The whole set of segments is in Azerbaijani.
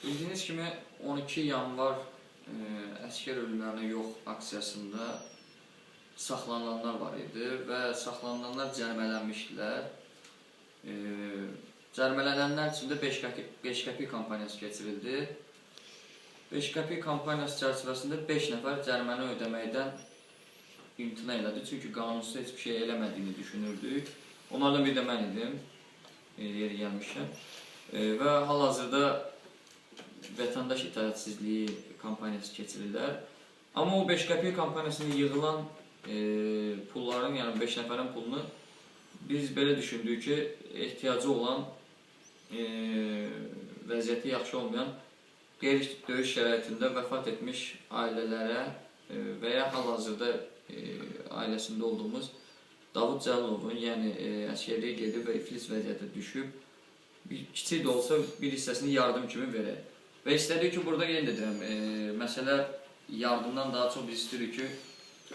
Bildiyiniz kimi 12 yanvar əskər ölümlərinə yox aksiyasında saxlanılanlar var idi və saxlanılanlar cərimələnmişdilər. Cərimələnənlər üçün də 5 qəpik kampaniyası keçirildi. 5 qəpik kampaniyası çərçivəsində 5 nəfər cəriməni ödəməkdən imtina elədi. Çünki qanunsuz heç bir şey eləmədiyini düşünürdük. Onlardan bir də mən idim, yeri gəlmişəm. Və hal-hazırda vətəndaş itaətsizliyi kampaniyası keçirirlər. Amma o 5 qəpik kampaniyasında yığılan pulların, yəni 5 nəfərin pulunu biz belə düşündük ki, ehtiyacı olan, vəziyyəti yaxşı olmayan, qeyri-döyüş şəraitində vəfat etmiş ailələrə və ya hal-hazırda ailəsində olduğumuz Davud Cəlilovun, yəni əsgərliyə gedib və iflis vəziyyətə düşüb, kiçik də olsa bir hissəsini yardım kimi verək. Və istədik ki, burada yenə deyirəm, məsələ yardımdan daha çox biz istəyirik ki,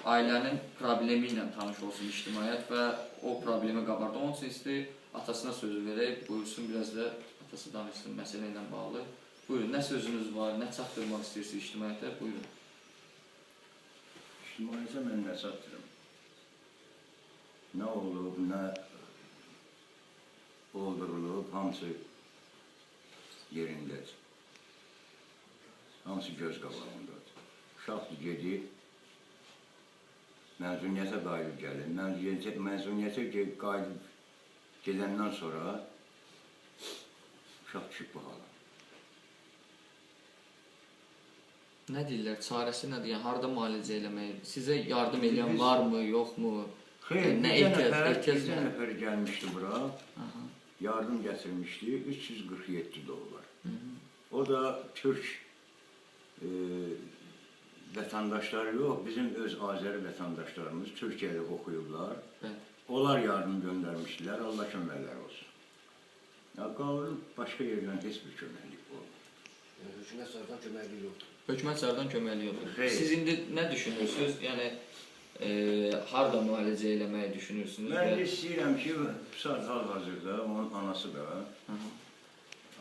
ailənin problemi ilə tanış olsun ictimaiyyət və o problemi qabarda. Onun üçün istəyir, atasına sözü verək, buyursun, biraz da atası danışsın məsələ ilə bağlı. Buyurun, nə sözünüz var, nə çatdırmaq istəyirsiniz ictimaiyyətə? Buyurun. İctimaiyyətə mən nə çatdırım? Nə olub, nə oldurulub, hamısı yerindədir. Hamısı göz qabağındadır. Uşaq gedib, məzuniyyətə qayıdıb gəlir. Məzuniyyətə qayıdıb gedəndən sonra uşaq düşüb bu hala. Nə deyirlər, çarəsi nədir? Yəni, harada müalicə eləmək? Sizə yardım edən varmı, yoxmu? Xeyr, bir nəfər gəlmişdi bura, yardım gətirmişdi, 347 dollar. O da Türk vətəndaşları yox, bizim öz Azəri vətəndaşlarımız Türkiyədə oxuyublar. Onlar yardım göndərmişdilər, Allah köməklər olsun. Qalır, başqa yerdən heç bir köməklik olmur. Hökumət sərdən köməklik yoxdur. Hökumət sərdən köməklik yoxdur. Siz indi nə düşünürsünüz? Yəni, harada müalicə eləməyi düşünürsünüz? Mən istəyirəm ki, saat hal-hazırda onun anası da,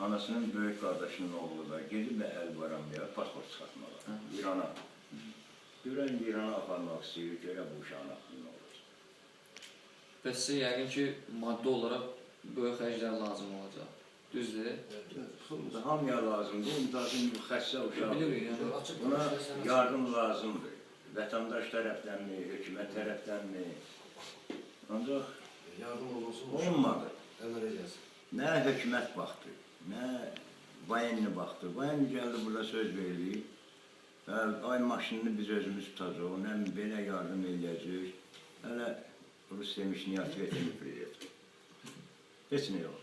anasının böyük qardaşının oğlu da gedib və əl varamaya pasport çıxartmalar, İrana. Görən İrana aparmaq istəyir, görə bu uşağın haqqında olur. Və sizə yəqin ki, maddi olaraq böyük xərclər lazım olacaq. Düzdür? Hamıya lazımdır, lazım xəstə uşaq. Buna yardım lazımdır. Vətəndaş tərəfdənmi, hökumət tərəfdənmi? Ancaq olmadı. Nə hökumət baxdı, nə vayenli baxdı. Vayenli gəldi, burada söz verdik. Ay maşınını biz özümüz tutacaq, nə belə yardım eləyəcək. Hələ Rus demiş, niyyət vetilib. Heç nə yoxdur.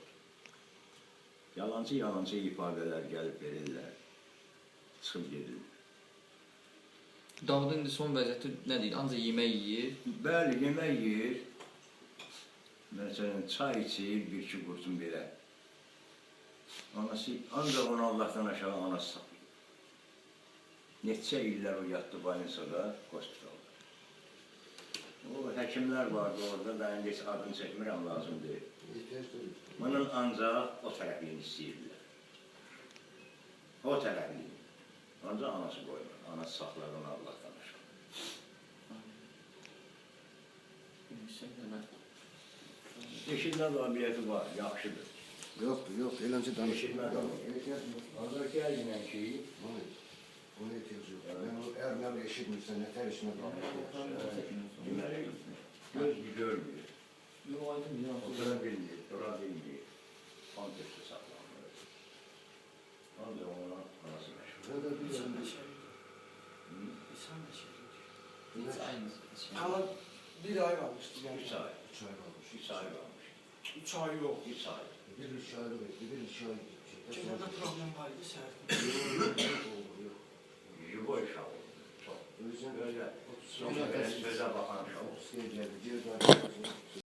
Yalancı ifadələr gəlib verirlər, çıxıb gedirlər. Davudun indi son vəziyyəti nə deyil? Ancaq yemək yiyir? Bəli, yemək yiyir. Məsələn, çay içir, bir-iki qurtum belə. Ancaq onu Allahdan aşağı anası saxlayır. Neçə illər o yatdı Balinsada, hospitalda. O həkimlər vardı orada, mən heç adını çəkmirəm, lazım deyil. Bunun ancaq o tərəfini istəyirlər. O tərəfini. Ancaq anası qoymur. Anası saxlar onu Allahdan aşağı. Eşitmə qabiliyyəti var, yaxşıdır. Yoxdur, yoxdur, eləmcə danışır. Eşitmə qabiliyyəti. Ancaq gəlməyən ki... Ona ehtiyac yox. Əgər mən eşitmirsən, nətər işinə qalmışdır? Deməli, göz görmür. Yox, aydın, yox. Otura bilmir, dura bilmir. Kontextdə saxlanmır. Ancaq ona anası məşğul. Ama bir ay kalmıştı yani. 3 ay. 3 ay qalmış. 3 ay kalmış. 3 ay yok. 3 ay. Bir ay bekle, bir ay. Genelde problem vardı serdim. Yox. Jiboy uşaq oldu. Çox. Özün Böyle, söze bakan uşaq oldu. geldi, geri